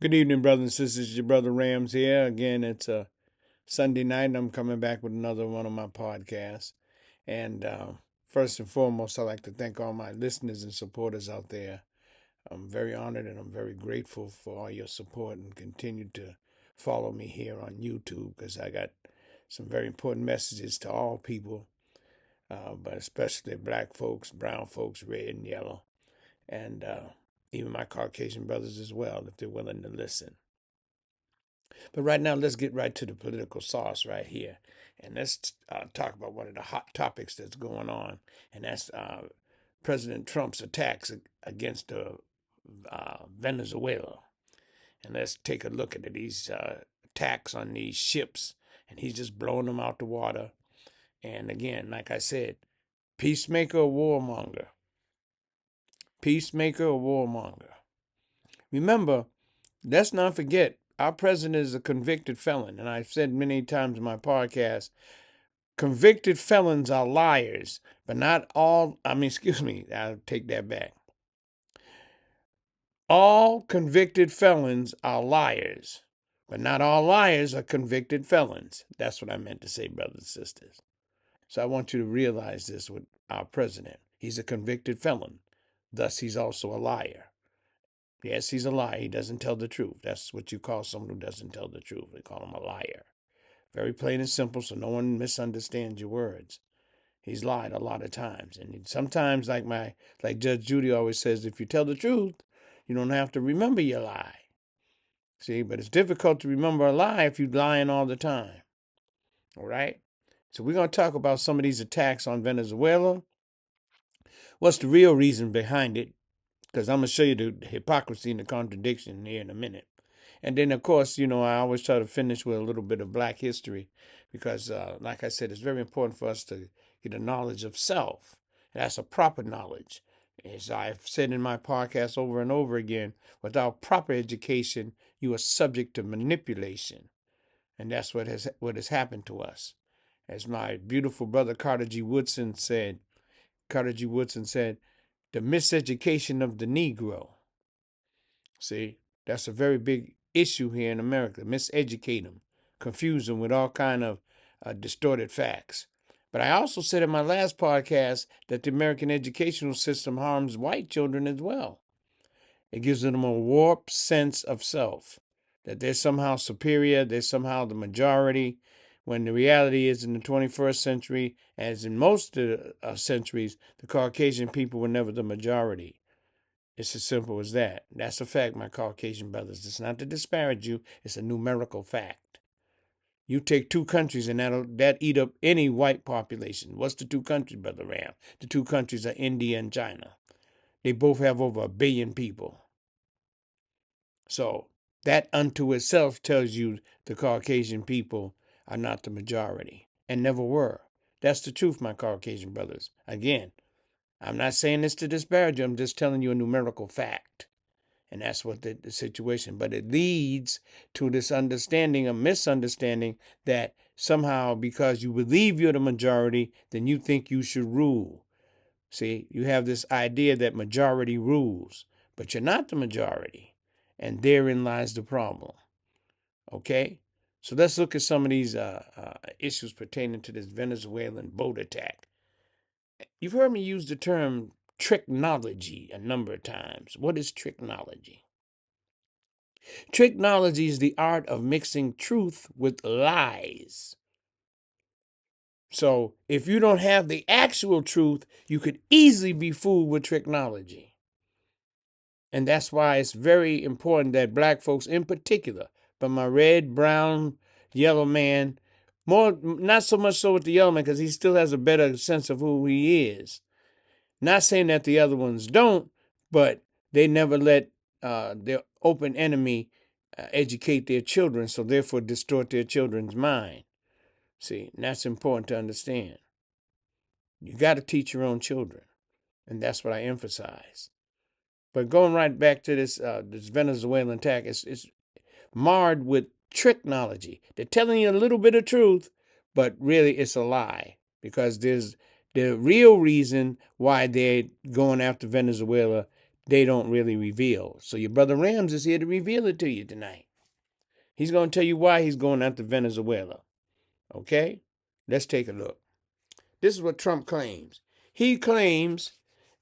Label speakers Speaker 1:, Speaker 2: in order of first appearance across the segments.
Speaker 1: Good evening, brothers and sisters. Your brother Rams here. Again, it's a Sunday night, and I'm coming back with another one of my podcasts. And first and foremost, I'd like to thank all my listeners and supporters out there. I'm very honored and I'm very grateful for all your support, and continue to follow me here on YouTube, because I got some very important messages to all people, but especially black folks, brown folks, red and yellow, and even my Caucasian brothers as well, if they're willing to listen. But right now, let's get right to the political sauce right here. And let's talk about one of the hot topics that's going on, and that's President Trump's attacks against Venezuela. And let's take a look at it. These attacks on these ships, and he's just blowing them out the water. And again, like I said, peacemaker or warmonger? Peacemaker or warmonger? Remember, let's not forget, our president is a convicted felon. And I've said many times in my podcast, convicted felons are liars, but not all. Excuse me, I'll take that back. All convicted felons are liars, but not all liars are convicted felons. That's what I meant to say, brothers and sisters. So I want you to realize this with our president. He's a convicted felon. Thus, he's also a liar. Yes, he's a liar. He doesn't tell the truth. That's what you call someone who doesn't tell the truth. They call him a liar. Very plain and simple, so no one misunderstands your words. He's lied a lot of times. And sometimes, like Judge Judy always says, if you tell the truth, you don't have to remember your lie. See, but it's difficult to remember a lie if you're lying all the time. All right? So we're going to talk about some of these attacks on Venezuela. What's the real reason behind it? Because I'm going to show you the hypocrisy and the contradiction here in a minute. And then, of course, I always try to finish with a little bit of black history, because, like I said, it's very important for us to get a knowledge of self. And that's a proper knowledge. As I've said in my podcast over and over again, without proper education, you are subject to manipulation. And that's what has happened to us. As my beautiful brother Carter G. Woodson said, the miseducation of the Negro. See, that's a very big issue here in America. Miseducate them, confuse them with all kind of distorted facts. But I also said in my last podcast that the American educational system harms white children as well. It gives them a warped sense of self, that they're somehow superior, they're somehow the majority, when the reality is, in the 21st century, as in most of the centuries, the Caucasian people were never the majority. It's as simple as that. That's a fact, my Caucasian brothers. It's not to disparage you. It's a numerical fact. You take two countries and that eat up any white population. What's the two countries, Brother Ram? The two countries are India and China. They both have over 1 billion people. So that unto itself tells you the Caucasian people are not the majority and never were. That's the truth, my Caucasian brothers. Again, I'm not saying this to disparage you. I'm just telling you a numerical fact. And that's what the situation. But it leads to this understanding, a misunderstanding, that somehow because you believe you're the majority, then you think you should rule. See, you have this idea that majority rules, but you're not the majority. And therein lies the problem. Okay? So let's look at some of these issues pertaining to this Venezuelan boat attack. You've heard me use the term tricknology a number of times. What is tricknology? Tricknology is the art of mixing truth with lies. So if you don't have the actual truth, you could easily be fooled with tricknology. And that's why it's very important that black folks in particular, but my red, brown, yellow man, more not so much so with the yellow man, because he still has a better sense of who he is. Not saying that the other ones don't, but they never let their open enemy educate their children, so therefore distort their children's mind. See, and that's important to understand. You got to teach your own children, and that's what I emphasize. But going right back to this Venezuelan attack, it's marred with tricknology. They're telling you a little bit of truth, but really it's a lie, because there's the real reason why they're going after Venezuela. they don't really reveal. So your brother Rams is here to reveal it to you tonight. He's going to tell you why he's going after Venezuela. Okay? Let's take a look. This is what Trump claims. He claims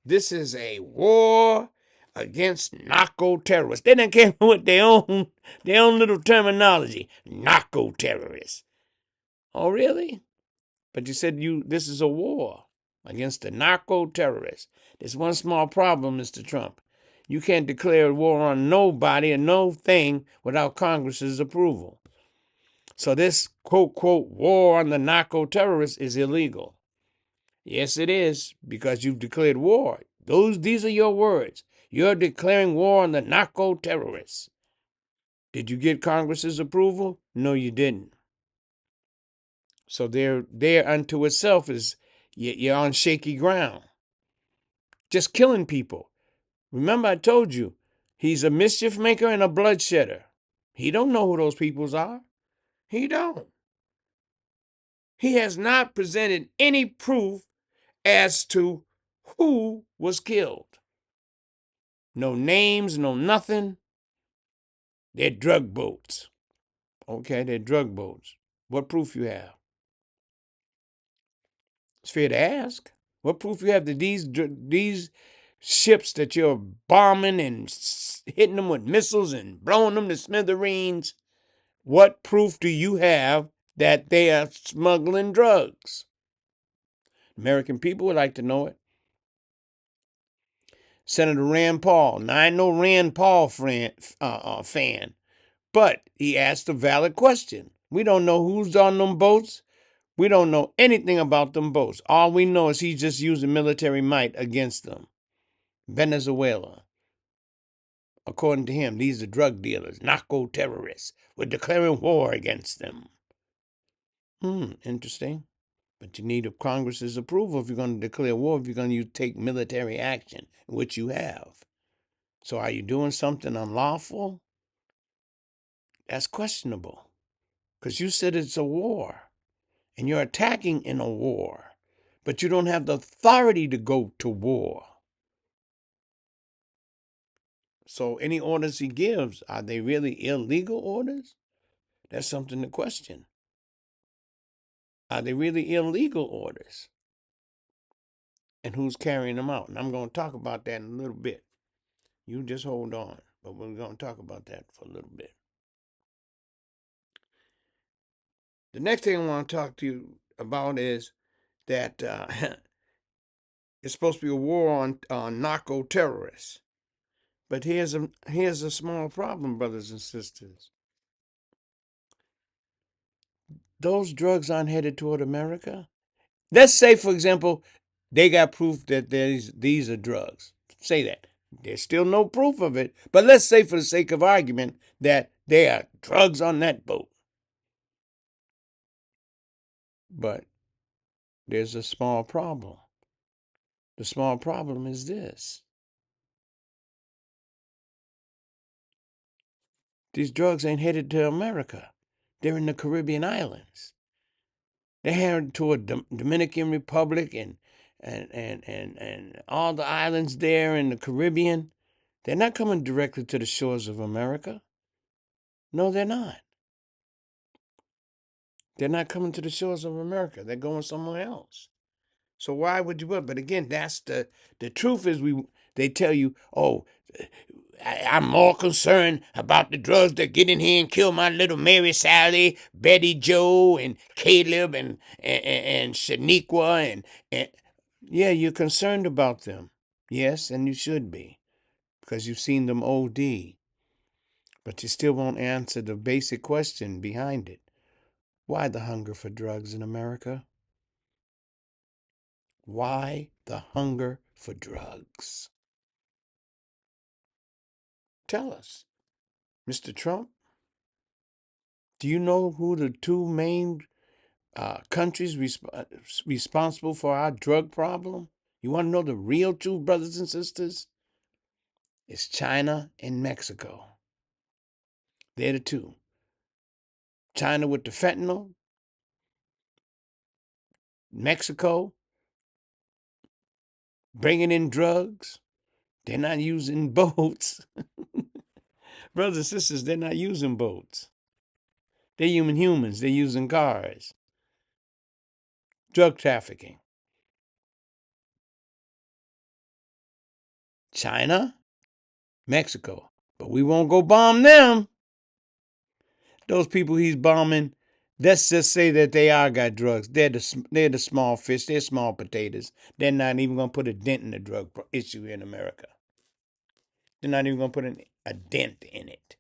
Speaker 1: this is a war against narco terrorists. They didn't came with their own little terminology. Narco terrorists. Oh, really? But you said this is a war against the narco terrorists. There's one small problem, Mr. Trump. You can't declare a war on nobody or no thing without Congress's approval. So this quote, war on the narco terrorists is illegal. Yes, it is, because you've declared war. These are your words. You're declaring war on the narco terrorists. Did you get Congress's approval? No, you didn't. So there unto itself is you're on shaky ground. Just killing people. Remember, I told you, he's a mischief maker and a bloodshedder. He don't know who those peoples are. He don't. He has not presented any proof as to who was killed. No names, no nothing. They're drug boats. Okay, they're drug boats. What proof you have? It's fair to ask. What proof you have that these ships that you're bombing and hitting them with missiles and blowing them to smithereens, what proof do you have that they are smuggling drugs? American people would like to know it. Senator Rand Paul. Now, I know Rand Paul fan, but he asked a valid question. We don't know who's on them boats. We don't know anything about them boats. All we know is he's just using military might against them. Venezuela. According to him, these are drug dealers, narco terrorists. We're declaring war against them. Interesting. But you need a Congress's approval if you're going to declare war, if you're going to take military action, which you have. So are you doing something unlawful? That's questionable. Because you said it's a war. And you're attacking in a war. But you don't have the authority to go to war. So any orders he gives, are they really illegal orders? That's something to question. Are they really illegal orders? And who's carrying them out? And I'm going to talk about that in a little bit. You just hold on. But we're going to talk about that for a little bit. The next thing I want to talk to you about is that it's supposed to be a war on narco terrorists. But here's a small problem, brothers and sisters. Those drugs aren't headed toward America. Let's say, for example, they got proof that these are drugs. Say that. There's still no proof of it, but let's say for the sake of argument that there are drugs on that boat. But there's a small problem. The small problem is this. These drugs ain't headed to America. They're in the Caribbean islands. They're headed toward Dominican Republic and all the islands there in the Caribbean. They're not coming directly to the shores of America. No, they're not. They're not coming to the shores of America. They're going somewhere else. So why would you? But again, that's the truth is they tell you, oh, I'm more concerned about the drugs that get in here and kill my little Mary Sally, Betty Joe, and Caleb, and Shaniqua, and yeah, you're concerned about them. Yes, and you should be, because you've seen them OD. But you still won't answer the basic question behind it. Why the hunger for drugs in America? Why the hunger for drugs? Tell us, Mr. Trump. Do you know who the two main countries responsible for our drug problem? You want to know the real truth, brothers and sisters? It's China and Mexico. They're the two. China with the fentanyl, Mexico bringing in drugs, They're not using boats. Brothers and sisters, they're not using boats. They're human humans. They're using cars. Drug trafficking. China, Mexico. But we won't go bomb them. Those people he's bombing, let's just say that they are got drugs. They're the small fish. They're small potatoes. They're not even going to put a dent in the drug issue in America. They're not even going to put a dent in it.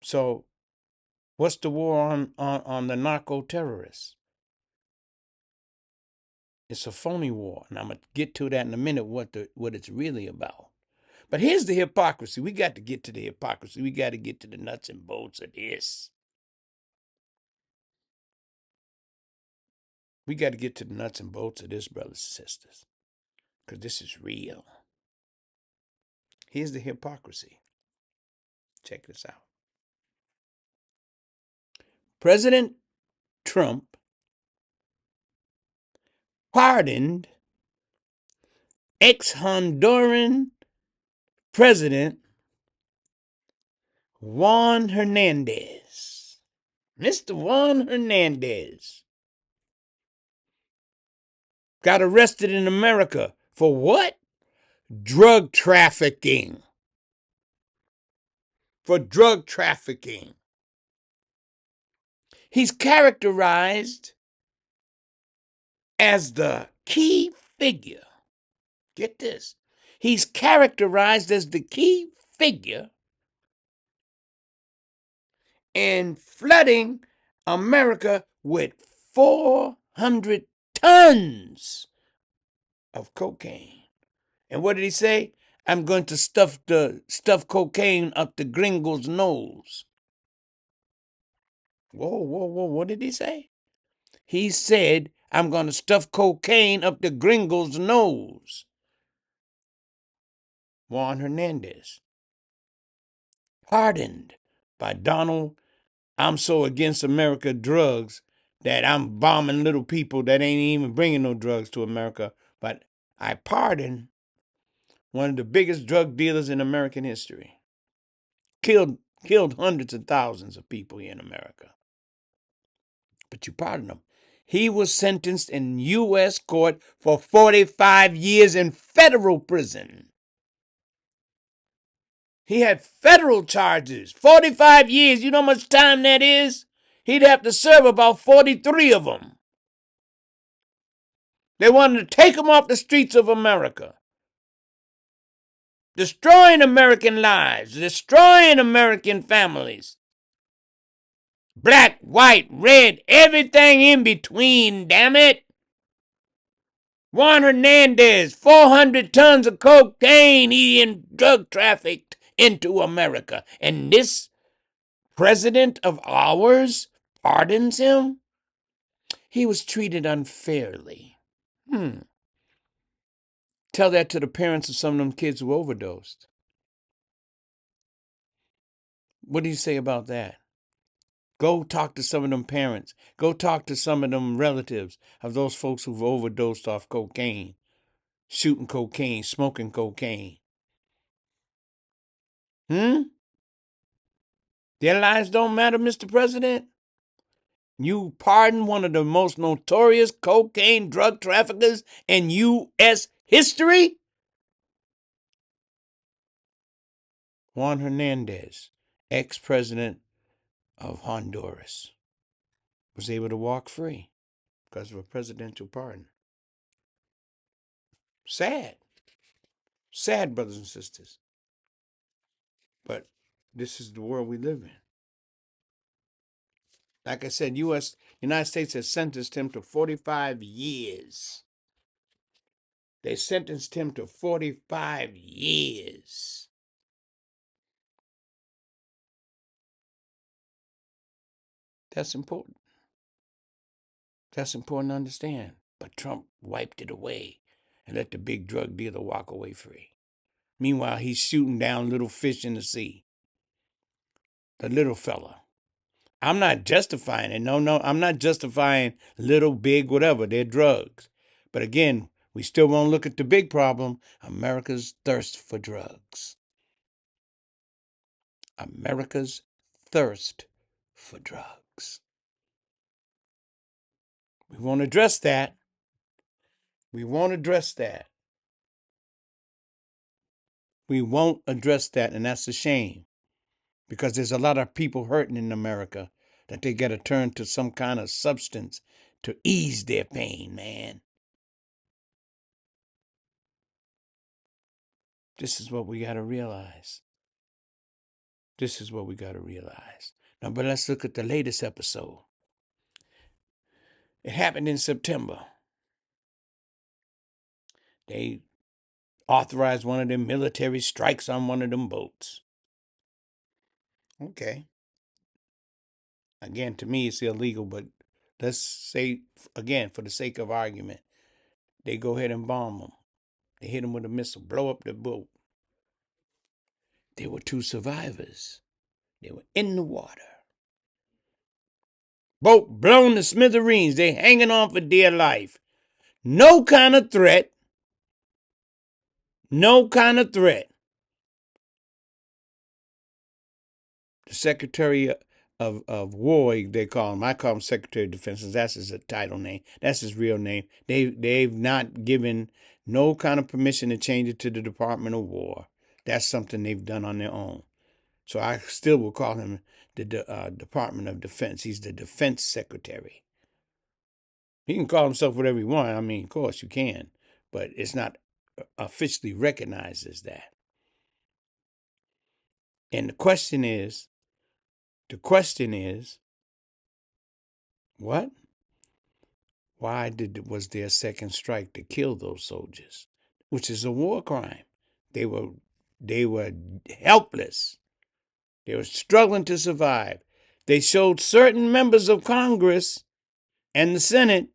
Speaker 1: So what's the war on the narco terrorists? It's a phony war, and I'm gonna get to that in a minute. What it's really about. But here's the hypocrisy. We got to get to the hypocrisy. We got to get to the nuts and bolts of this. We got to get to the nuts and bolts of this, brothers and sisters, because this is real. Here's the hypocrisy. Check this out. President Trump pardoned ex-Honduran President Juan Hernandez. Mr. Juan Hernandez got arrested in America for what? Drug trafficking. For drug trafficking. He's characterized as the key figure. Get this. He's characterized as the key figure in flooding America with 400 tons of cocaine. And what did he say? I'm going to stuff cocaine up the gringo's nose. Whoa, whoa, whoa. What did he say? He said, I'm going to stuff cocaine up the gringo's nose. Juan Hernandez. Pardoned by Donald. I'm so against America drugs that I'm bombing little people that ain't even bringing no drugs to America. But I pardon one of the biggest drug dealers in American history. Killed hundreds of thousands of people here in America. But you pardon him. He was sentenced in U.S. court for 45 years in federal prison. He had federal charges. 45 years. You know how much time that is? He'd have to serve about 43 of them. They wanted to take him off the streets of America. Destroying American lives. Destroying American families. Black, white, red, everything in between, damn it. Juan Hernandez, 400 tons of cocaine he drug trafficked into America. And this president of ours pardons him? He was treated unfairly. Tell that to the parents of some of them kids who overdosed. What do you say about that? Go talk to some of them parents. Go talk to some of them relatives of those folks who've overdosed off cocaine, shooting cocaine, smoking cocaine. Their lives don't matter, Mr. President? You pardon one of the most notorious cocaine drug traffickers in U.S. history? Juan Hernandez, ex-president of Honduras, was able to walk free because of a presidential pardon. Sad. Sad, brothers and sisters. But this is the world we live in. Like I said, United States has sentenced him to 45 years. They sentenced him to 45 years. That's important. That's important to understand. But Trump wiped it away and let the big drug dealer walk away free. Meanwhile, he's shooting down little fish in the sea. The little fella. I'm not justifying it. No, I'm not justifying little, big, whatever. They're drugs. But again, We still won't look at the big problem, America's thirst for drugs. America's thirst for drugs. We won't address that. We won't address that. We won't address that, and that's a shame, because there's a lot of people hurting in America that they got to turn to some kind of substance to ease their pain, man. This is what we got to realize. This is what we got to realize. Now, but let's look at the latest episode. It happened in September. They authorized one of them military strikes on one of them boats. Okay. Again, to me, it's illegal, but let's say, again, for the sake of argument, they go ahead and bomb them. They hit them with a missile, blow up the boat. There were 2 survivors. They were in the water. Boat blown to smithereens. They hanging on for dear life. No kind of threat. No kind of threat. The Secretary of War, they call him. I call him Secretary of Defense. That's his title name. That's his real name. They've not given no kind of permission to change it to the Department of War. That's something they've done on their own. So I still will call him the Department of Defense. He's the Defense Secretary. He can call himself whatever he wants. I mean, of course you can, but it's not officially recognized as that. And the question is, what? Why was there a second strike to kill those soldiers, which is a war crime? They were helpless. They were struggling to survive. They showed certain members of Congress and the Senate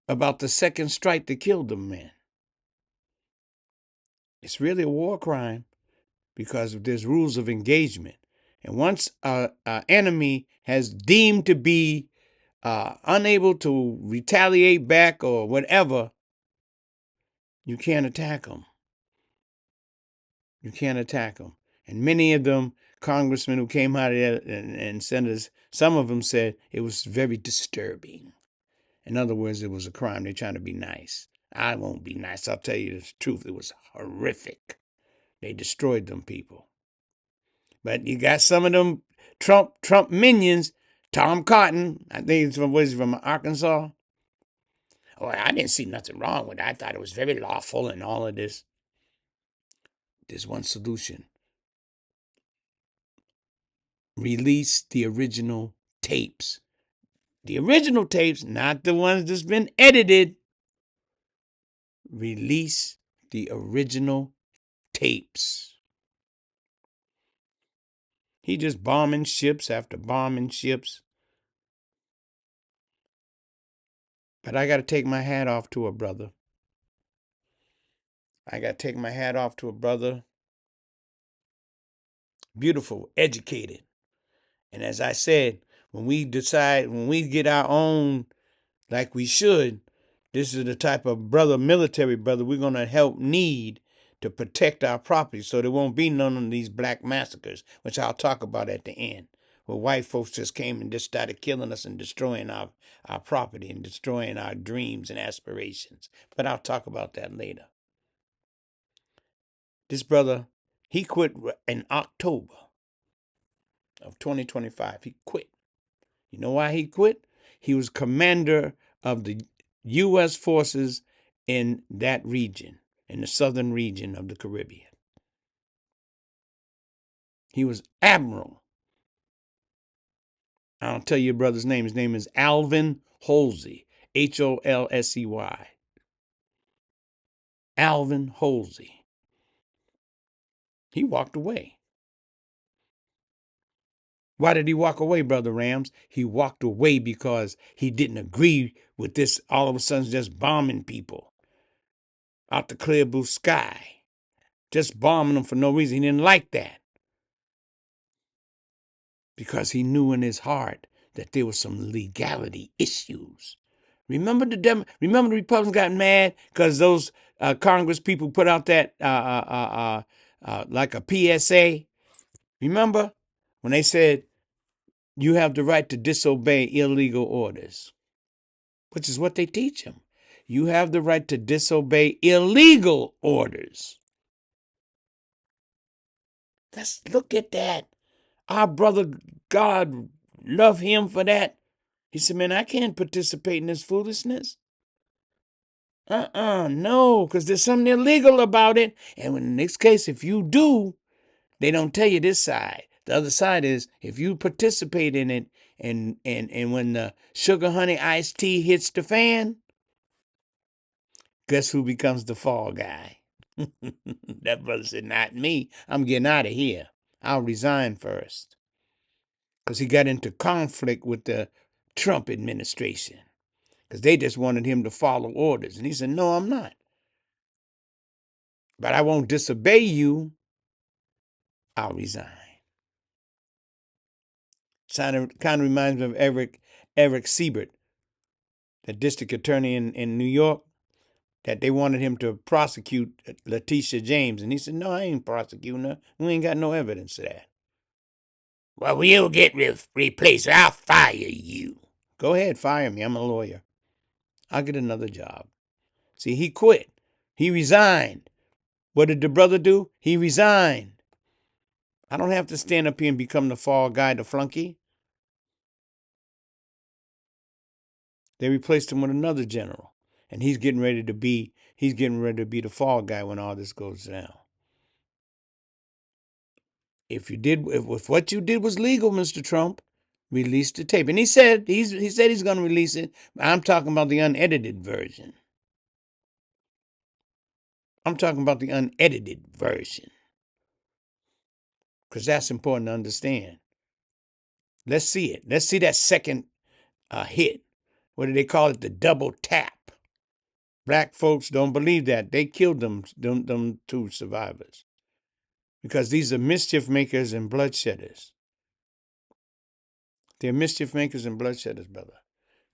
Speaker 1: about the second strike that killed them men. It's really a war crime because there's rules of engagement. And once an enemy has deemed to be unable to retaliate back or whatever, you can't attack them. You can't attack them. And many of them, congressmen who came out of there and senators, some of them said it was very disturbing. In other words, it was a crime. They're trying to be nice. I won't be nice. I'll tell you the truth. It was horrific. They destroyed them people. But you got some of them Trump minions. Tom Cotton, I think he's from Arkansas. Oh, I didn't see nothing wrong with it. I thought it was very lawful and all of this. There's one solution. Release the original tapes. The original tapes, not the ones that's been edited. Release the original tapes. He just bombing ships after bombing ships. But I got to take my hat off to a brother. Beautiful, educated. And as I said, when we get our own like we should, this is the type of military brother, we're going to help need to protect our property so there won't be none of these black massacres, which I'll talk about at the end, where white folks just came and just started killing us and destroying our property and destroying our dreams and aspirations. But I'll talk about that later. This brother, he quit in October of 2025. He quit. You know why he quit? He was commander of the U.S. forces in that region, in the southern region of the Caribbean. He was admiral. I'll tell you your brother's name. His name is Alvin Holsey, Holsey. Alvin Holsey. He walked away. Why did he walk away, Brother Rams? He walked away because he didn't agree with this all of a sudden just bombing people out the clear blue sky. Just bombing them for no reason. He didn't like that. Because he knew in his heart that there were some legality issues Remember remember the Republicans got mad because those Congress people put out that like a PSA. Remember when they said you have the right to disobey illegal orders, which is what they teach them. You have the right to disobey illegal orders. Let's look at that. Our brother, God love him for that. He said, man, I can't participate in this foolishness. No, because there's something illegal about it. And in this case, if you do, they don't tell you this side. The other side is if you participate in it and when the sugar honey iced tea hits the fan, guess who becomes the fall guy? That brother said, not me. I'm getting out of here. I'll resign first. Because he got into conflict with the Trump administration. Because they just wanted him to follow orders. And he said, no, I'm not. But I won't disobey you. I'll resign. Kind of reminds me of Eric Siebert, the district attorney in New York, that they wanted him to prosecute Letitia James. And he said, no, I ain't prosecuting her. We ain't got no evidence of that. Well, you'll get replaced. I'll fire you. Go ahead, fire me. I'm a lawyer. I'll get another job. See, he quit. He resigned. What did the brother do? He resigned. I don't have to stand up here and become the fall guy, the flunky. They replaced him with another general. And he's getting ready to be the fall guy when all this goes down. If what you did was legal, Mr. Trump, release the tape. And he said he's going to release it. I'm talking about the unedited version. I'm talking about the unedited version. Because that's important to understand. Let's see it. Let's see that second hit. What do they call it? The double tap. Black folks don't believe that. They killed them two survivors. Because these are mischief makers and bloodshedders. They're mischief makers and bloodshedders, brother.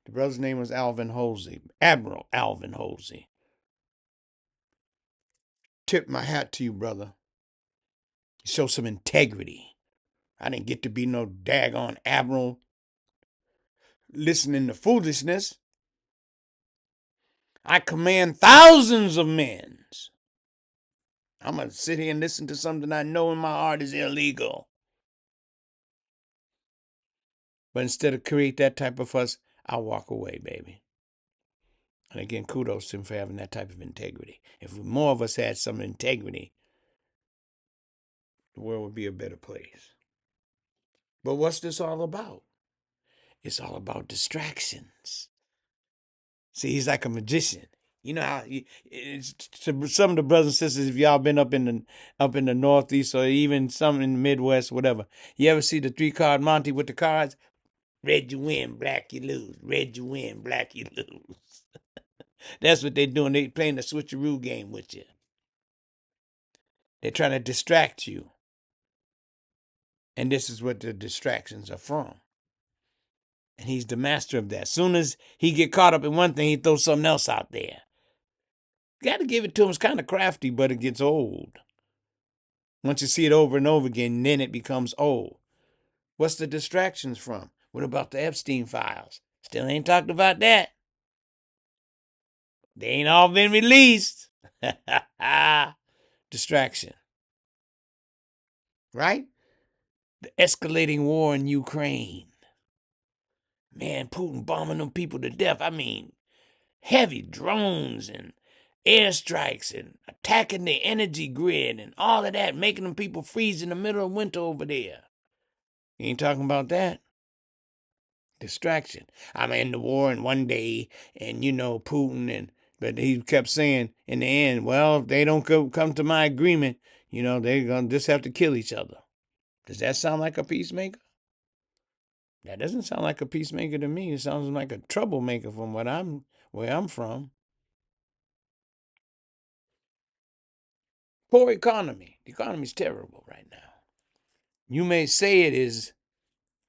Speaker 1: The brother's name was Admiral Alvin Halsey. Tip my hat to you, brother. Show some integrity. I didn't get to be no daggone admiral listening to foolishness. I command thousands of men. I'm going to sit here and listen to something I know in my heart is illegal. But instead of create that type of fuss, I'll walk away, baby. And again, kudos to him for having that type of integrity. If more of us had some integrity, the world would be a better place. But what's this all about? It's all about distractions. See, he's like a magician. You know how to some of the brothers and sisters, if y'all been up in the Northeast or even some in the Midwest, whatever, you ever see the 3-card Monte with the cards? Red you win, black you lose. Red you win, black you lose. That's what they're doing. They're playing the switcheroo game with you. They're trying to distract you. And this is what the distractions are from. And he's the master of that. As soon as he get caught up in one thing, he throws something else out there. Got to give it to him. It's kind of crafty, but it gets old. Once you see it over and over again, then it becomes old. What's the distractions from? What about the Epstein files? Still ain't talked about that. They ain't all been released. Distraction. Right? The escalating war in Ukraine. Man, Putin bombing them people to death. I mean, heavy drones and airstrikes and attacking the energy grid and all of that, making them people freeze in the middle of winter over there. You ain't talking about that? Distraction. I'm in the war in one day, and Putin, but he kept saying in the end, well, if they don't come to my agreement, they're gonna just have to kill each other. Does that sound like a peacemaker? That doesn't sound like a peacemaker to me. It sounds like a troublemaker from where I'm from. Poor economy. The economy's terrible right now. You may say it is,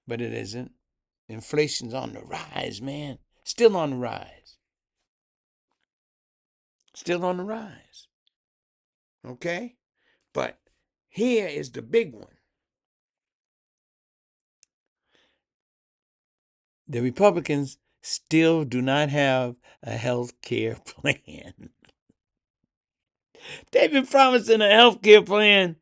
Speaker 1: but it isn't. Inflation's on the rise, man. Still on the rise. Still on the rise. Okay? But here is the big one. The Republicans still do not have a health care plan. They've been promising a health care plan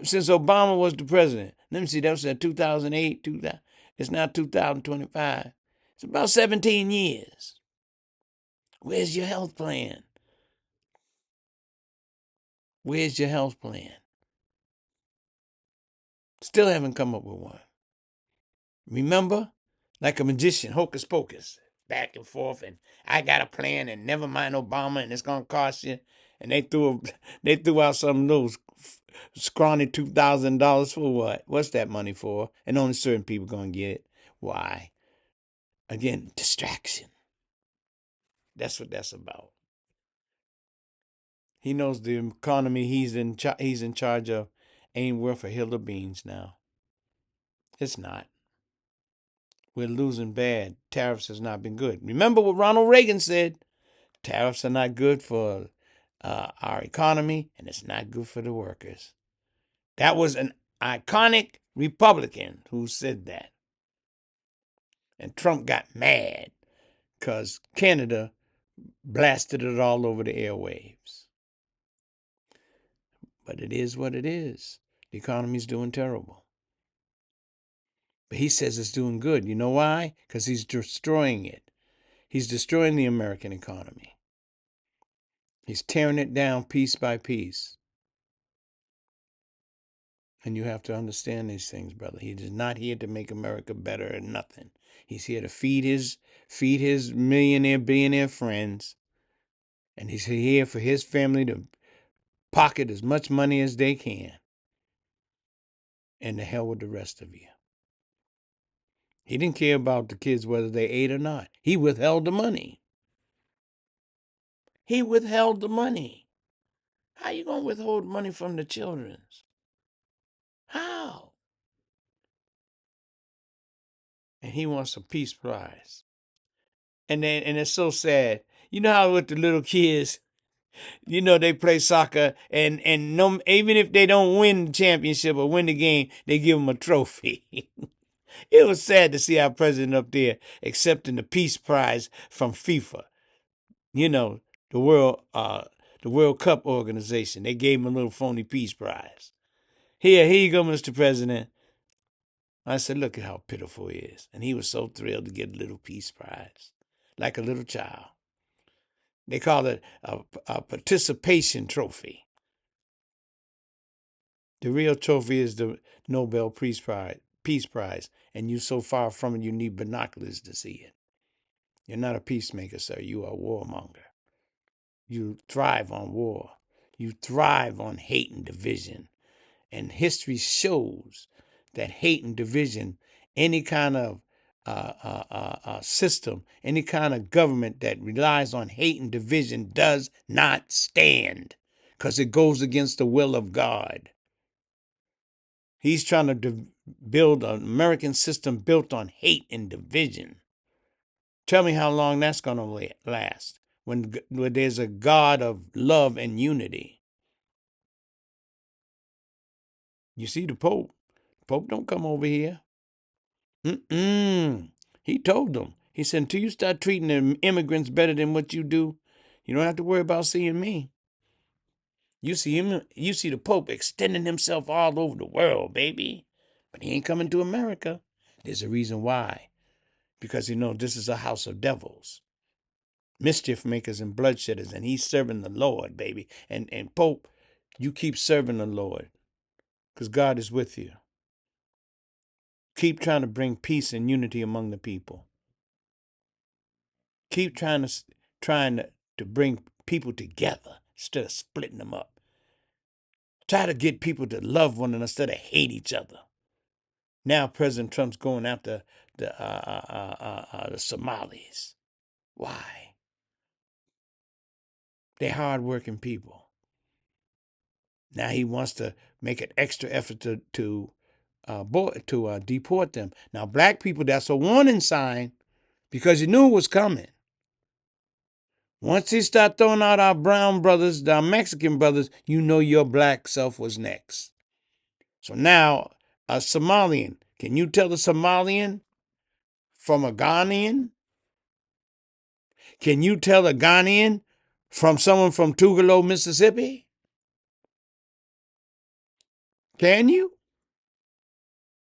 Speaker 1: since Obama was the president. Let me see, that was in 2008, 2000. It's now 2025. It's about 17 years. Where's your health plan? Where's your health plan? Still haven't come up with one. Remember? Like a magician, hocus pocus, back and forth, and I got a plan, and never mind Obama, and it's gonna cost you. And they threw out some little scrawny $2,000 for what? What's that money for? And only certain people gonna get it. Why? Again, distraction. That's what that's about. He knows the economy he's in charge of ain't worth a hill of beans now. It's not. We're losing bad. Tariffs has not been good. Remember what Ronald Reagan said? Tariffs are not good for our economy, and it's not good for the workers. That was an iconic Republican who said that. And Trump got mad because Canada blasted it all over the airwaves. But it is what it is. The economy's doing terrible. But he says it's doing good. You know why? Because he's destroying it. He's destroying the American economy. He's tearing it down piece by piece. And you have to understand these things, brother. He is not here to make America better or nothing. He's here to feed his millionaire, billionaire friends. And he's here for his family to pocket as much money as they can. And the hell with the rest of you. He didn't care about the kids whether they ate or not. He withheld the money. He withheld the money. How you going to withhold money from the children? How? And he wants a peace prize. And it's so sad. You know how with the little kids, they play soccer and no, even if they don't win the championship or win the game, they give them a trophy. It was sad to see our president up there accepting the peace prize from FIFA. The World Cup organization. They gave him a little phony peace prize. Here you go, Mr. President. I said, look at how pitiful he is. And he was so thrilled to get a little peace prize, like a little child. They call it a participation trophy. The real trophy is the Nobel Peace Prize, and you're so far from it, you need binoculars to see it. You're not a peacemaker, sir. You are a warmonger. You thrive on war. You thrive on hate and division. And history shows that hate and division, any kind of system, any kind of government that relies on hate and division does not stand, because it goes against the will of God. He's trying to build an American system built on hate and division. Tell me how long that's going to last when there's a God of love and unity. You see the Pope. Pope don't come over here. He told them. He said, until you start treating the immigrants better than what you do, you don't have to worry about seeing me. You see him. You see the Pope extending himself all over the world, baby. But he ain't coming to America. There's a reason why. Because this is a house of devils, mischief makers and bloodshedders, and he's serving the Lord, baby. And Pope, you keep serving the Lord, because God is with you. Keep trying to bring peace and unity among the people. Keep trying to bring people together instead of splitting them up. Try to get people to love one another instead of hate each other. Now President Trump's going after the Somalis. Why? They're hardworking people. Now he wants to make an extra effort to deport them. Now black people, that's a warning sign. because you knew it was coming. Once he started throwing out our brown brothers, our Mexican brothers, you know your black self was next. So now, a Somalian, can you tell a Somalian from a Ghanaian? Can you tell a Ghanaian from someone from Tugelo, Mississippi? Can you?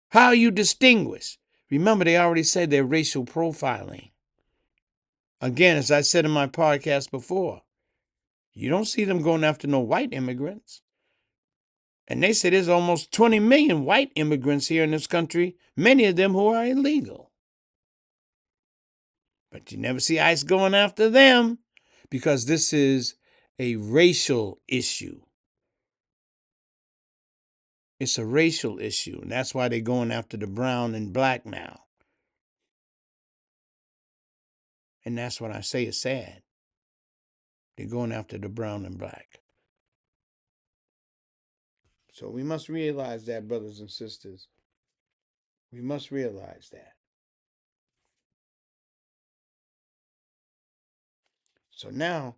Speaker 1: How you distinguish? Remember, they already said they're racial profiling. Again, as I said in my podcast before, you don't see them going after no white immigrants. And they say there's almost 20 million white immigrants here in this country, many of them who are illegal. But you never see ICE going after them because this is a racial issue. It's a racial issue, and that's why they're going after the brown and black now. And that's what I say is sad. They're going after the brown and black. So we must realize that, brothers and sisters. We must realize that. So now,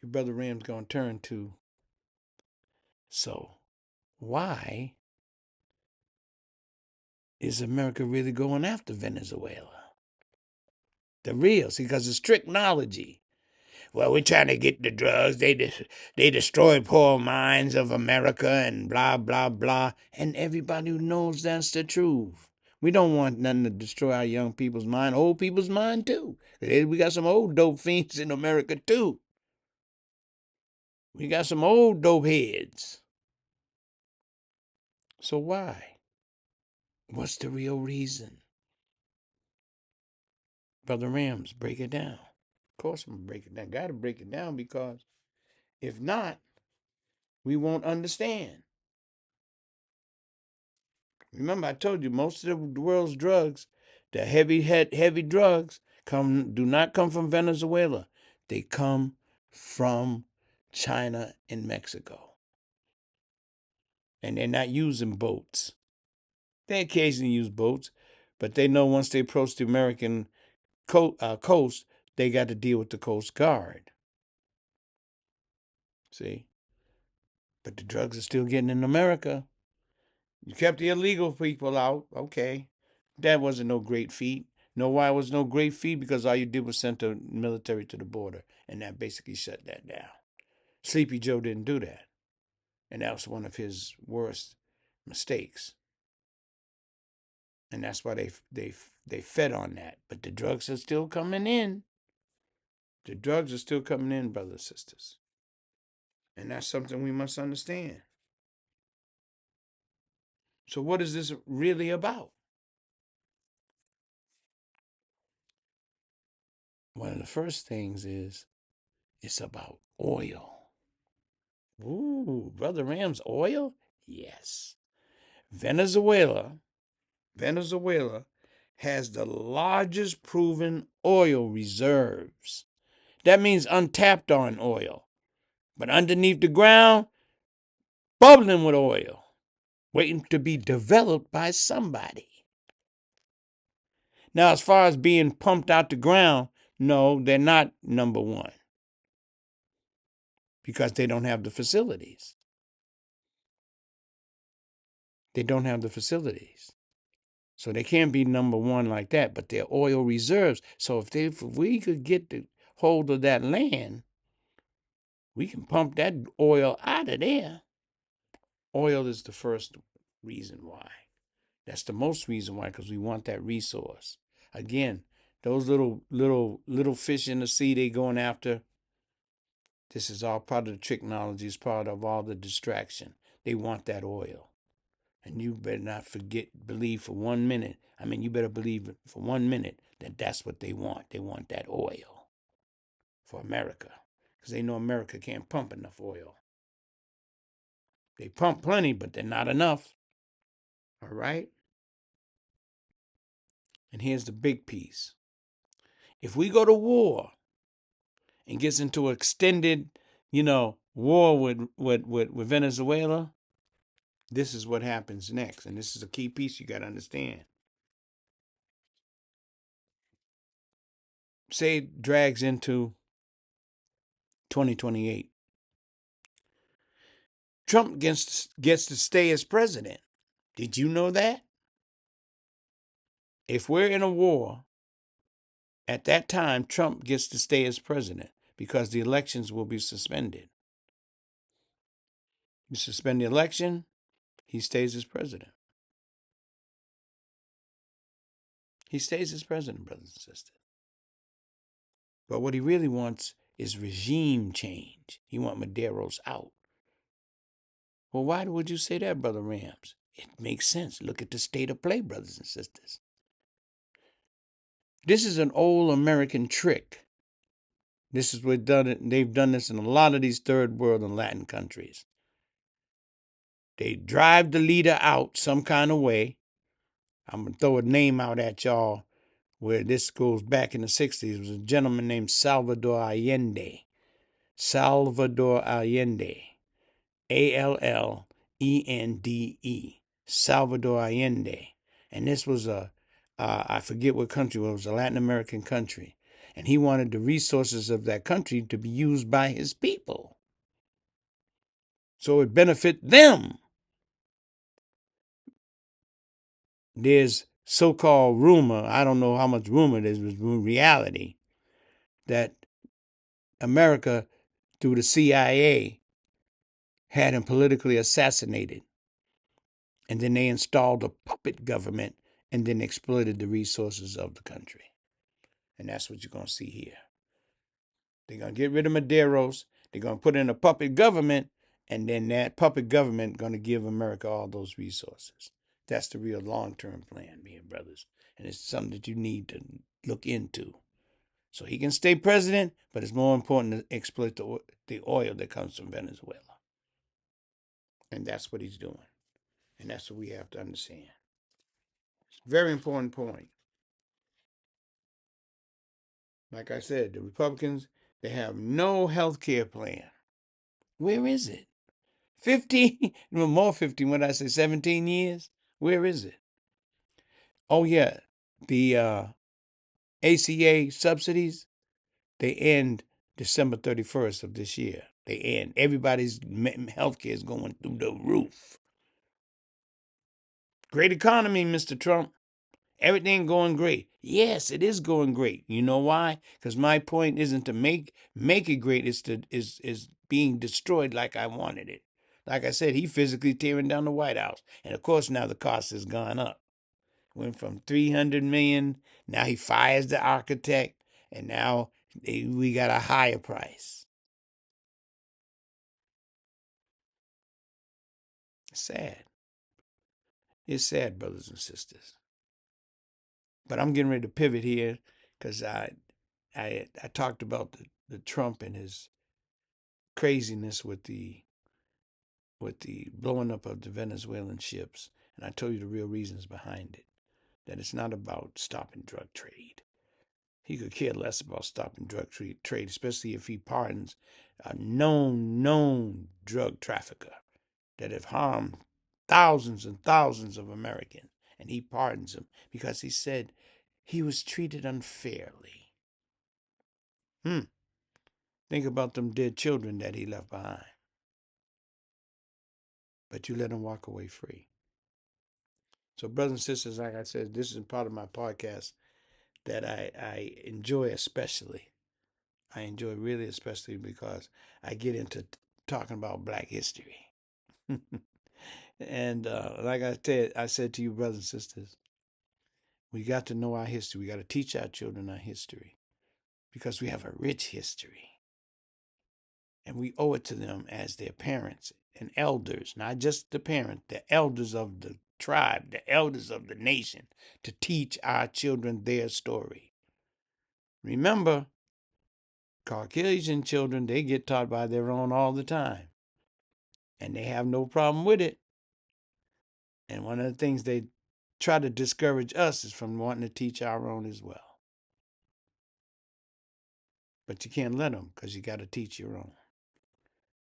Speaker 1: your brother Ram's going to turn to, so why is America really going after Venezuela? The real, see, because it's technology. Well, we're trying to get the drugs. They destroy poor minds of America and blah, blah, blah. And everybody knows that's the truth. We don't want nothing to destroy our young people's mind, old people's mind too. We got some old dope fiends in America too. We got some old dope heads. So why? What's the real reason? Brother Rams, break it down. Of course I'm going to break it down. Got to break it down because if not, we won't understand. Remember, I told you most of the world's drugs, the heavy drugs, do not come from Venezuela. They come from China and Mexico. And they're not using boats. They occasionally use boats, but they know once they approach the American coast, they got to deal with the Coast Guard. See? But the drugs are still getting in America. You kept the illegal people out. Okay. That wasn't no great feat. Know why it was no great feat? Because all you did was send the military to the border, and that basically shut that down. Sleepy Joe didn't do that. And that was one of his worst mistakes. And that's why they fed on that. But the drugs are still coming in. The drugs are still coming in, brothers and sisters. And that's something we must understand. So what is this really about? One of the first things is it's about oil. Ooh, Brother Ram's oil? Yes. Venezuela has the largest proven oil reserves. That means untapped on oil. But underneath the ground, bubbling with oil, waiting to be developed by somebody. Now, as far as being pumped out the ground, no, they're not number one because they don't have the facilities. They don't have the facilities. So they can't be number one like that, but they're oil reserves. So if we could get the hold of that land, we can pump that oil out of there. Oil is the first reason why. That's the most reason why, because we want that resource. Again, those little fish in the sea they going after, this is all part of the technology, it's part of all the distraction. They want that oil. And you better not believe for 1 minute. I mean, you better believe for 1 minute that that's what they want. They want that oil for America. Because they know America can't pump enough oil. They pump plenty, but they're not enough. All right? And here's the big piece. If we go to war and gets into an extended, war with Venezuela, this is what happens next. And this is a key piece you got to understand. say it drags into 2028. Trump gets to stay as president. Did you know that? If we're in a war, at that time, Trump gets to stay as president because the elections will be suspended. You suspend the election, he stays as president. He stays as president, brothers and sisters. But what he really wants is regime change. He wants Madero's out. Well, why would you say that, Brother Rams? It makes sense. Look at the state of play, brothers and sisters. This is an old American trick. This is what done it. They've done this in a lot of these third world and Latin countries. They drive the leader out some kind of way. I'm going to throw a name out at y'all where this goes back in the 60s. It was a gentleman named Salvador Allende. Salvador Allende. Allende. Salvador Allende. And this was I forget what country it was, a Latin American country. And he wanted the resources of that country to be used by his people. So it benefit them. There's so-called rumor, I don't know how much rumor there is, but reality, that America, through the CIA, had him politically assassinated. And then they installed a puppet government and then exploited the resources of the country. And that's what you're going to see here. They're going to get rid of Madero's. They're going to put in a puppet government, and then that puppet government going to give America all those resources. That's the real long-term plan, me and brothers. And it's something that you need to look into. So he can stay president, but it's more important to exploit the oil that comes from Venezuela. And that's what he's doing. And that's what we have to understand. It's a very important point. Like I said, the Republicans, they have no health care plan. Where is it? 15, no more 15, what did I say, 17 years? Where is it? Oh, yeah, the ACA subsidies, they end December 31st of this year. They end. Everybody's health care is going through the roof. Great economy, Mr. Trump. Everything going great. Yes, it is going great. You know why? Because my point isn't to make it great. It's to is being destroyed like I wanted it. Like I said, he physically tearing down the White House, and of course now the cost has gone up. Went from 300 million. Now he fires the architect, and now we got a higher price. It's sad. It's sad, brothers and sisters. But I'm getting ready to pivot here because I talked about the Trump and his craziness with the blowing up of the Venezuelan ships, and I told you the real reasons behind it. That it's not about stopping drug trade. He could care less about stopping drug trade, especially if he pardons a known drug trafficker that have harmed thousands and thousands of Americans, and he pardons him because he said he was treated unfairly. Think about them dead children that he left behind. But you let him walk away free. So, brothers and sisters, like I said, this is part of my podcast that I enjoy especially. I enjoy really especially because I get into talking about Black history. And like I said to you, brothers and sisters, we got to know our history. We got to teach our children our history because we have a rich history. And we owe it to them as their parents and elders, not just the parents, the elders of the tribe, the elders of the nation, to teach our children their story. Remember, Caucasian children, they get taught by their own all the time. And they have no problem with it. And one of the things they try to discourage us is from wanting to teach our own as well. But you can't let them because you got to teach your own.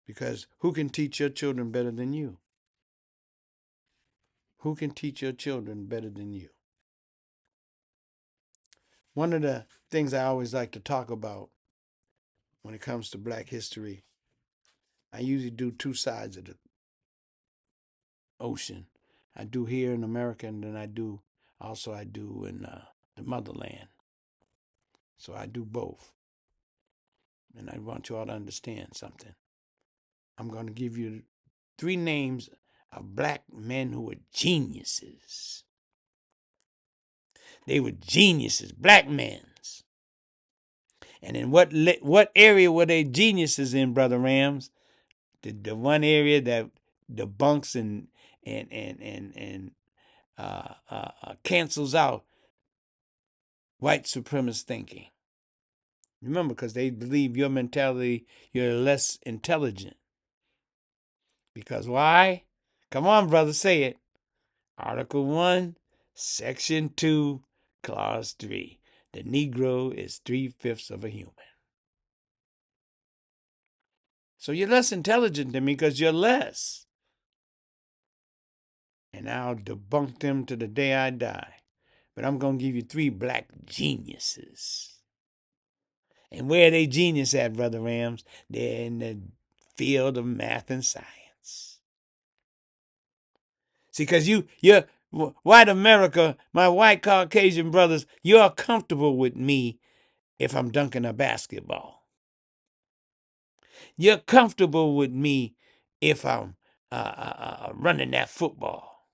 Speaker 1: Because who can teach your children better than you? Who can teach your children better than you? One of the things I always like to talk about when it comes to Black history, I usually do two sides of the ocean. I do here in America, and then I do in the motherland. So I do both. And I want you all to understand something. I'm going to give you 3 names of Black men who were geniuses. They were geniuses, Black men. And in what area were they geniuses in, Brother Rams? The one area that debunks and cancels out white supremacist thinking. Remember, because they believe your mentality, you're less intelligent. Because why? Come on, brother, say it. Article 1, Section 2, Clause 3. The Negro is 3/5 of a human. So you're less intelligent than me because you're less. And I'll debunk them to the day I die. But I'm going to give you 3 Black geniuses. And where are they genius at, Brother Rams? They're in the field of math and science. See, because you're white America, my white Caucasian brothers, you're comfortable with me if I'm dunking a basketball. You're comfortable with me if I'm running that football.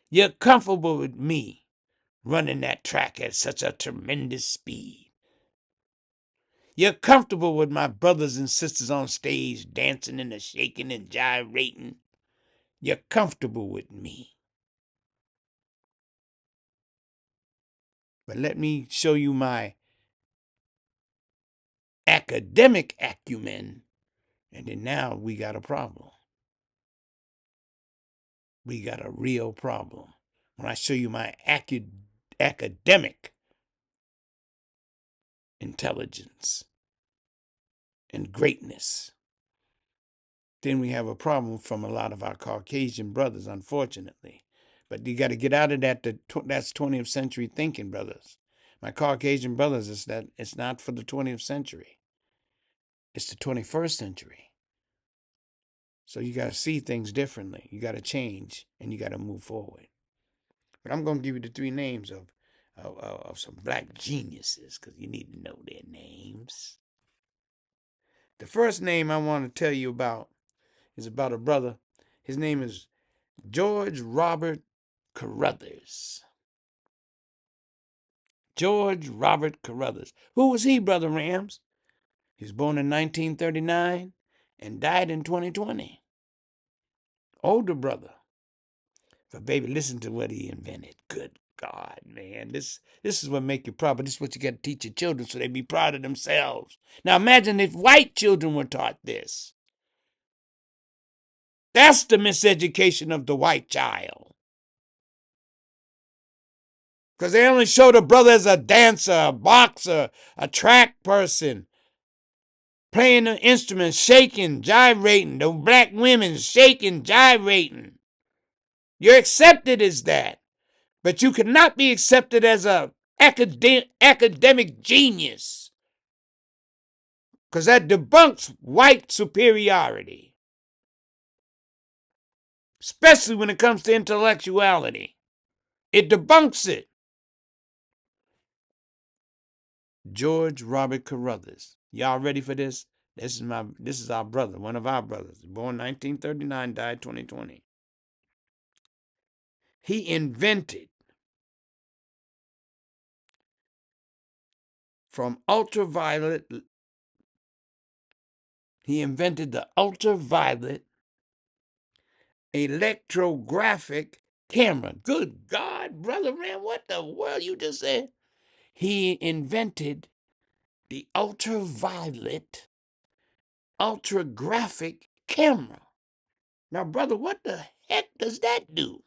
Speaker 1: You're comfortable with me running that track at such a tremendous speed. You're comfortable with my brothers and sisters on stage dancing and shaking and gyrating. You're comfortable with me. But let me show you my academic acumen, and then now we got a problem. We got a real problem. When I show you my academic intelligence and greatness, then we have a problem from a lot of our Caucasian brothers, unfortunately. But you got to get out of that. That's 20th century thinking, brothers. My Caucasian brothers, it's not for the 20th century. It's the 21st century. So you got to see things differently. You got to change, and you got to move forward. But I'm going to give you the 3 names of some Black geniuses because you need to know their names. The first name I want to tell you about is about a brother. His name is George Robert Carruthers. George Robert Carruthers. Who was he, Brother Rams? He was born in 1939 and died in 2020. Older brother. But baby, listen to what he invented. Good God, man. This is what make you proud. But this is what you got to teach your children so they be proud of themselves. Now imagine if white children were taught this. That's the miseducation of the white child. Because they only show the brother as a dancer, a boxer, a track person, playing the instrument, shaking, gyrating. The Black women shaking, gyrating. You're accepted as that. But you cannot be accepted as a academic genius. Because that debunks white superiority. Especially when it comes to intellectuality. It debunks it. George Robert Carruthers. Y'all ready for this? This is our brother, one of our brothers. Born 1939, died 2020. He invented the ultraviolet electrographic camera. Good God, Brother Rand, what the world you just said? He invented the ultraviolet ultrographic camera. Now, brother, what the heck does that do?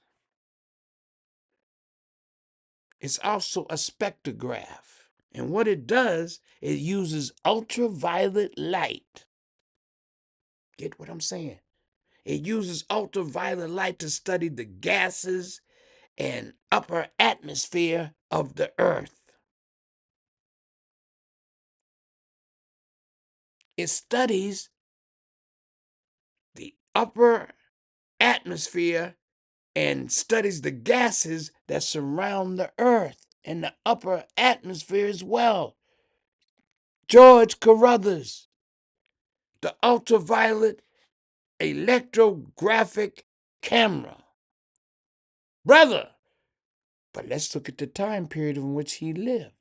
Speaker 1: It's also a spectrograph. And what it does, it uses ultraviolet light. Get what I'm saying? It uses ultraviolet light to study the gases and upper atmosphere of the earth. It studies the upper atmosphere and studies the gases that surround the earth and the upper atmosphere as well. George Carruthers, the ultraviolet electrographic camera. Brother, but let's look at the time period in which he lived.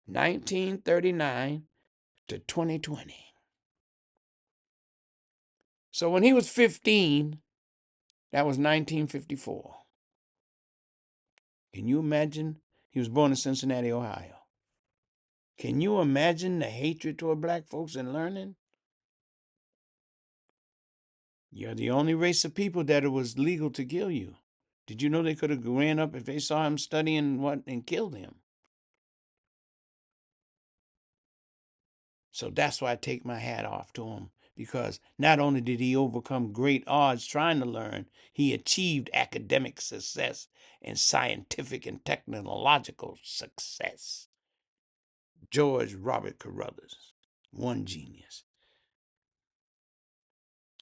Speaker 1: 1939 to 2020. So when he was 15, that was 1954. Can you imagine? He was born in Cincinnati, Ohio. Can you imagine the hatred toward black folks and learning? You're the only race of people that it was legal to kill you. Did you know they could have ran up if they saw him studying what and killed him? So that's why I take my hat off to him, because not only did he overcome great odds trying to learn, he achieved academic success and scientific and technological success. George Robert Carruthers, one genius.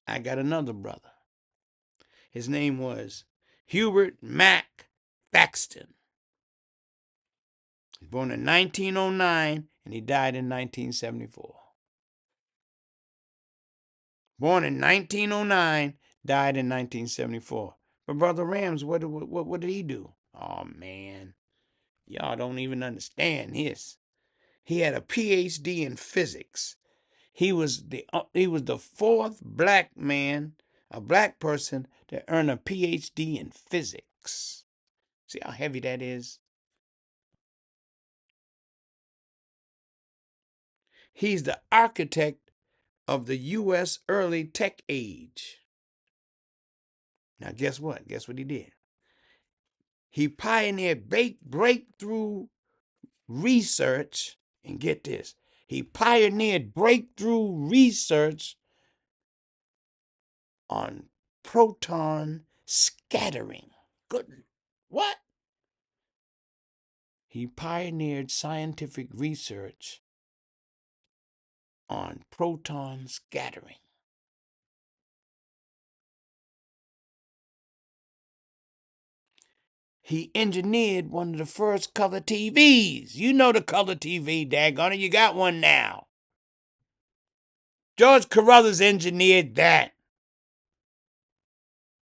Speaker 1: I got another brother. His name was Hubert Mack Thaxton. He was born in 1909 and he died in 1974. Born in 1909, died in 1974. But Brother Rams, what did he do? Oh, man. Y'all don't even understand his. He had a PhD in physics. He was the fourth black man, a black person, to earn a PhD in physics. See how heavy that is? He's the architect of the U.S. early tech age. Now, guess what? Guess what he did? He pioneered breakthrough research, and get this, he pioneered breakthrough research on proton scattering. Good. What? He pioneered scientific research on proton scattering. He engineered one of the first color TVs. You know the color TV, daggone it, you got one now. George Carruthers engineered that.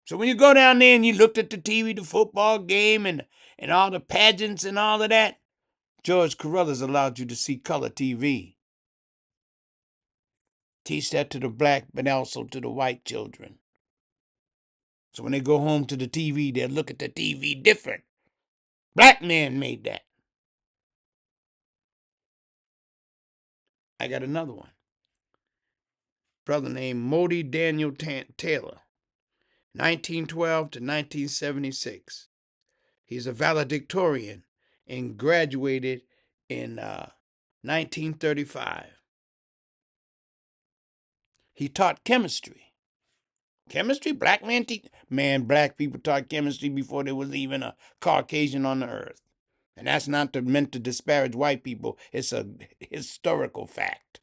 Speaker 1: So when you go down there and you looked at the TV, the football game, and all the pageants and all of that, George Carruthers allowed you to see color TV. Teach that to the black, but also to the white children. So when they go home to the TV, they'll look at the TV different. Black man made that. I got another one. Brother named Modi Daniel Taylor, 1912 to 1976. He's a valedictorian and graduated in 1935. He taught chemistry. Chemistry? Black man teach? Man, black people taught chemistry before there was even a Caucasian on the earth. And that's not meant to disparage white people. It's a historical fact.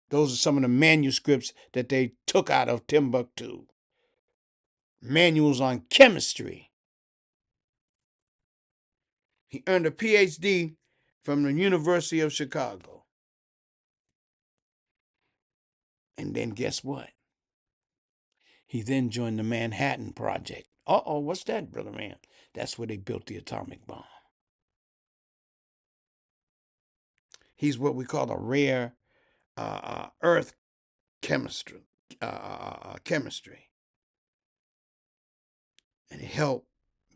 Speaker 1: Those are some of the manuscripts that they took out of Timbuktu. Manuals on chemistry. He earned a PhD from the University of Chicago. And then guess what? He then joined the Manhattan Project. Uh-oh, what's that, Brother Man? That's where they built the atomic bomb. He's what we call a rare earth chemistry. And he helped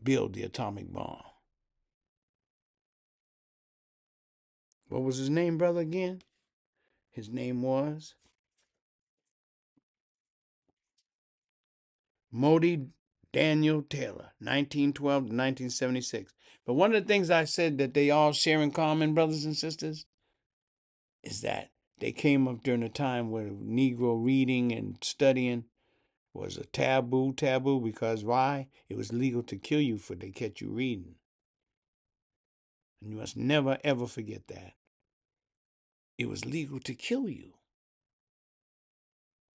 Speaker 1: build the atomic bomb. What was his name, brother, again? His name was Modi Daniel Taylor, 1912 to 1976. But one of the things I said that they all share in common, brothers and sisters, is that they came up during a time where Negro reading and studying was a taboo because why? It was legal to kill you if they catch you reading. And you must never, ever forget that. it was legal to kill you.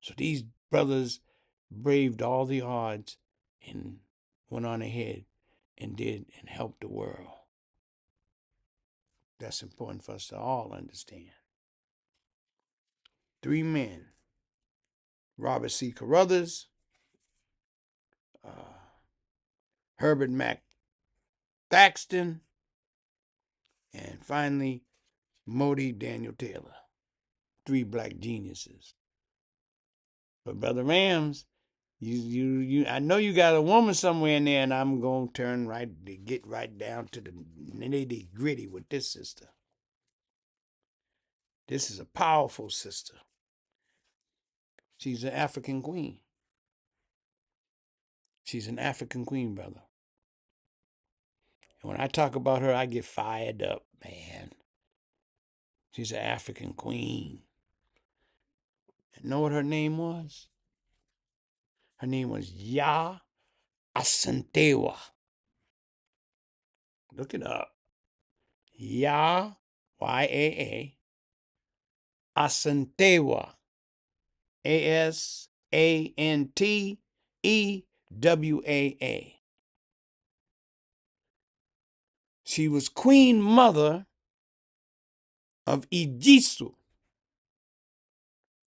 Speaker 1: So these brothers braved all the odds and went on ahead and did and helped the world. That's important for us to all understand. 3 men: Robert C. Carruthers, Herbert Mac Thaxton, and finally Modi Daniel Taylor. 3 black geniuses. But Brother Rams, I know you got a woman somewhere in there, and I'm gonna get right down to the nitty gritty with this sister. This is a powerful sister. She's an African queen. She's an African queen, brother. And when I talk about her, I get fired up, man. She's an African queen. And know what her name was? Her name was Ya Asantewa. Look it up. Ya, Y-A-A, Asantewa. Asantewaa. She was queen mother of Ijisu.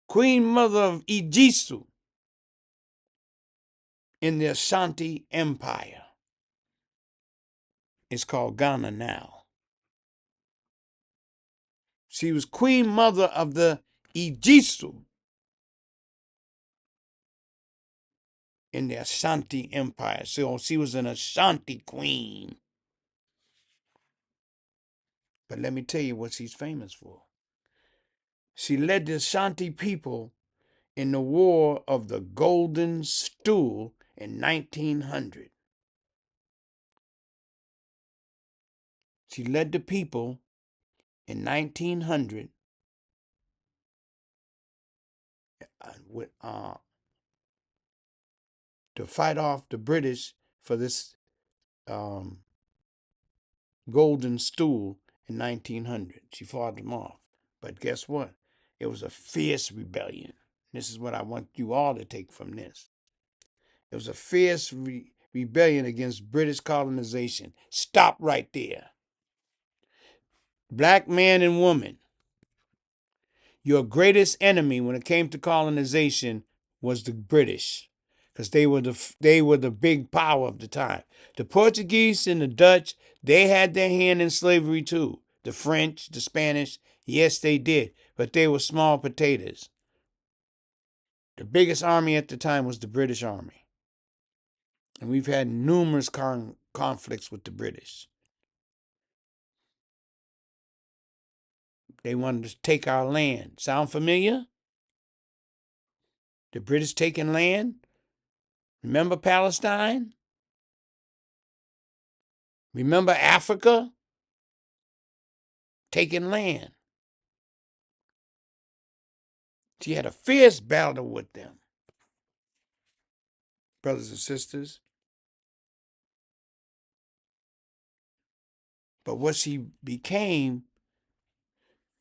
Speaker 1: Queen mother of Ijisu in the Ashanti Empire. It's called Ghana now. She was queen mother of the Ijisu in the Ashanti Empire. So she was an Ashanti queen. But let me tell you what she's famous for. She led the Ashanti people in the War of the Golden Stool in 1900. She led the people in 1900 to fight off the British for this Golden Stool in 1900. She fought them off. But guess what? It was a fierce rebellion. This is what I want you all to take from this. It was a fierce rebellion against British colonization. Stop right there. Black man and woman, your greatest enemy when it came to colonization was the British, because they were the big power of the time. The Portuguese and the Dutch, they had their hand in slavery too. The French, the Spanish, yes, they did, but they were small potatoes. The biggest army at the time was the British Army. And we've had numerous conflicts with the British. They wanted to take our land. Sound familiar? The British taking land? Remember Palestine? Remember Africa? Taking land. She had a fierce battle with them. Brothers and sisters. But what she became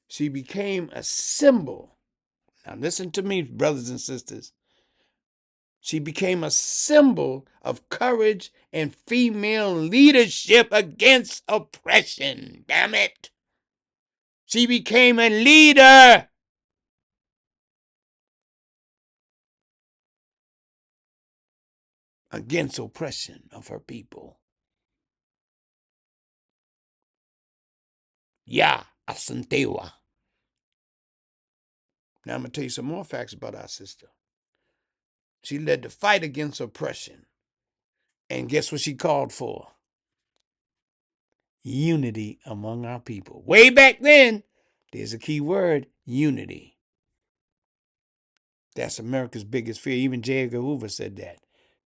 Speaker 1: a symbol. Now listen to me, brothers and sisters. She became a symbol of courage and female leadership against oppression. Damn it. She became a leader. Against oppression of her people. Ya Asantewa. Now I'm going to tell you some more facts about our sister. She led the fight against oppression. And guess what she called for? Unity among our people. Way back then, there's a key word, unity. That's America's biggest fear. Even J. Edgar Hoover said that.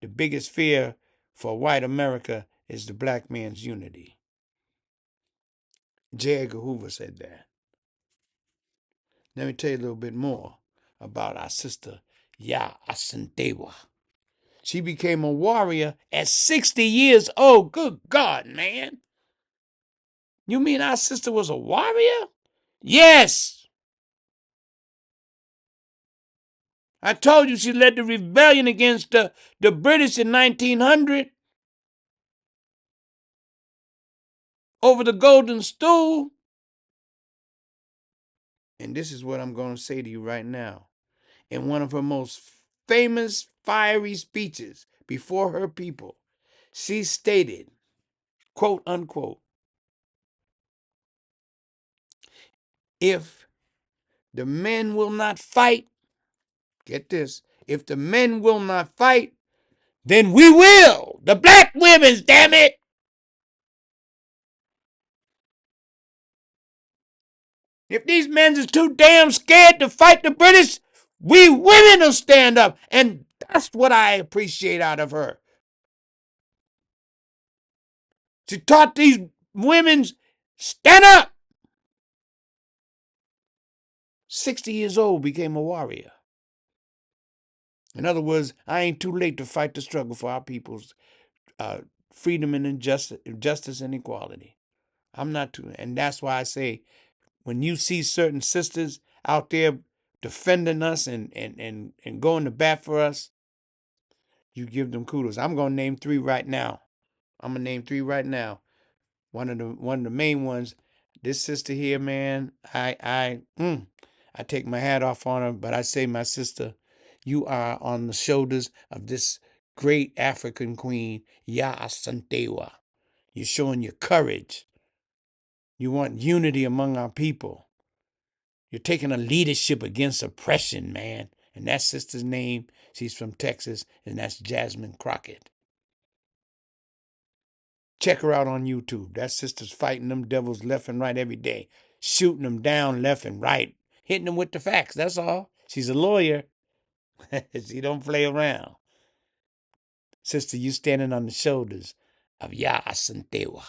Speaker 1: The biggest fear for white America is the black man's unity. J. Edgar Hoover said that. Let me tell you a little bit more about our sister, Ya Asantewa. She became a warrior at 60 years old. Good God, man. You mean our sister was a warrior? Yes. I told you she led the rebellion against the British in 1900 over the Golden Stool. And this is what I'm going to say to you right now. In one of her most famous fiery speeches before her people, she stated, quote unquote, if the men will not fight, get this, if the men will not fight, then we will. The black women's, damn it. If these men is too damn scared to fight the British, we women will stand up. And that's what I appreciate out of her. She taught these women, stand up. 60 years old, became a warrior. In other words, I ain't too late to fight the struggle for our people's freedom and justice and equality. I'm not too, and that's why I say, when you see certain sisters out there defending us and going to bat for us, you give them kudos. I'm gonna name three right now. One of the main ones, this sister here, man. I take my hat off on her, but I say, my sister, you are on the shoulders of this great African queen, Ya Asantewa. You're showing your courage. You want unity among our people. You're taking a leadership against oppression, man. And that sister's name, she's from Texas, and that's Jasmine Crockett. Check her out on YouTube. That sister's fighting them devils left and right every day, shooting them down left and right, hitting them with the facts. That's all. She's a lawyer. She don't play around. Sister, you standing on the shoulders of Ya Asantewa.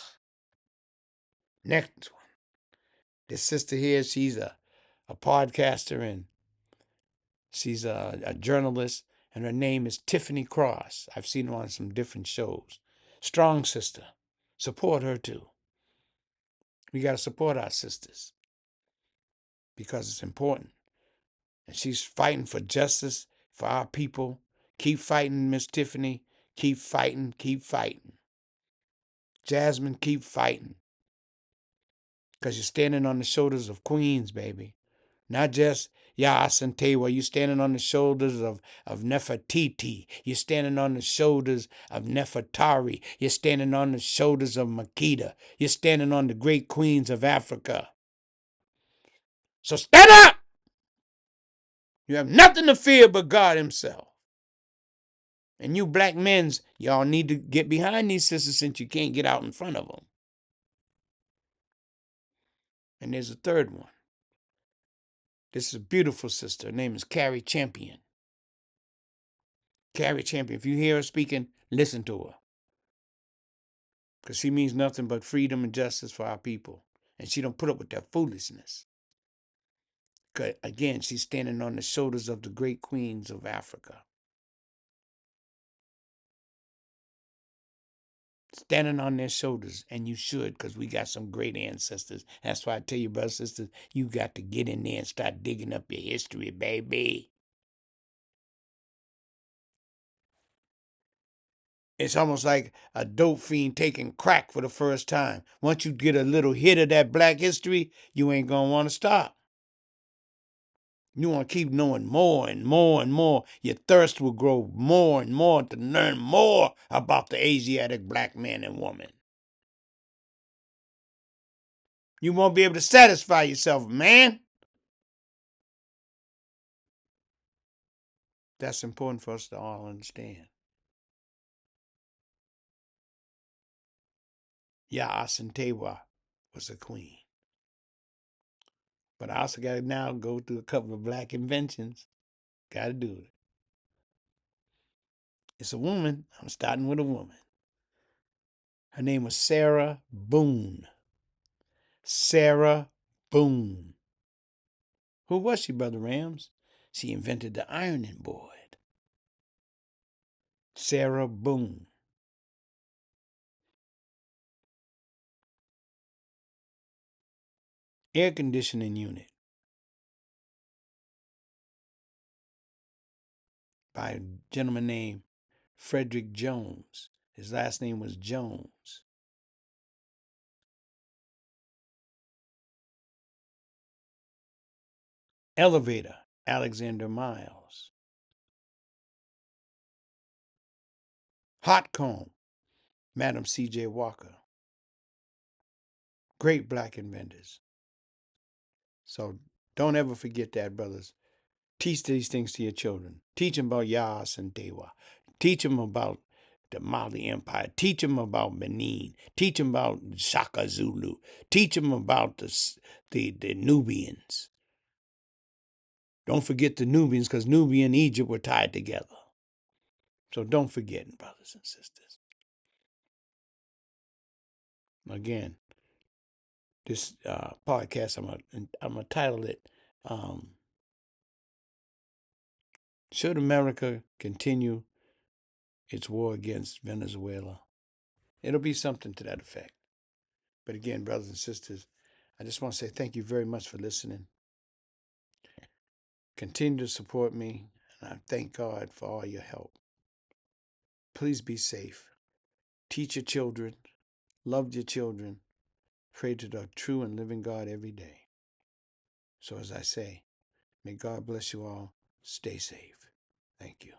Speaker 1: Next one. This sister here, she's a podcaster and she's a journalist, and her name is Tiffany Cross. I've seen her on some different shows. Strong sister. Support her too. We got to support our sisters because it's important. And she's fighting for justice for our people. Keep fighting, Miss Tiffany. Keep fighting, keep fighting. Jasmine, keep fighting. Because you're standing on the shoulders of queens, baby. Not just Ya Asantewa. You're standing on the shoulders of Nefertiti. You're standing on the shoulders of Nefertari. You're standing on the shoulders of Makeda. You're standing on the great queens of Africa. So stand up! You have nothing to fear but God himself. And you black men, y'all need to get behind these sisters since you can't get out in front of them. And there's a third one. This is a beautiful sister. Her name is Carrie Champion. Carrie Champion. If you hear her speaking, listen to her. Because she means nothing but freedom and justice for our people. And she don't put up with that foolishness. Because, again, she's standing on the shoulders of the great queens of Africa. Standing on their shoulders, and you should, because we got some great ancestors. That's why I tell you, brothers and sisters, you got to get in there and start digging up your history, baby. It's almost like a dope fiend taking crack for the first time. Once you get a little hit of that black history, you ain't going to want to stop. You want to keep knowing more and more and more. Your thirst will grow more and more to learn more about the Asiatic black man and woman. You won't be able to satisfy yourself, man. That's important for us to all understand. Ya Asantewa was a queen. But I also got to now go through a couple of black inventions. Got to do it. It's a woman. I'm starting with a woman. Her name was Sarah Boone. Sarah Boone. Who was she, Brother Rams? She invented the ironing board. Sarah Boone. Air conditioning unit. by a gentleman named Frederick Jones. His last name was Jones. Elevator, Alexander Miles. Hot comb, Madam C.J. Walker. Great black inventors. So don't ever forget that, brothers. Teach these things to your children. Teach them about Yas and Dewa. Teach them about the Mali Empire. Teach them about Benin. Teach them about Shaka Zulu. Teach them about the Nubians. Don't forget the Nubians, because Nubia and Egypt were tied together. So don't forget, brothers and sisters. Again, this podcast, I'm gonna title it, "Should America Continue Its War Against Venezuela?" It'll be something to that effect. But again, brothers and sisters, I just want to say thank you very much for listening. Continue to support me, and I thank God for all your help. Please be safe. Teach your children, love your children, pray to the true and living God every day. So as I say, may God bless you all. Stay safe. Thank you.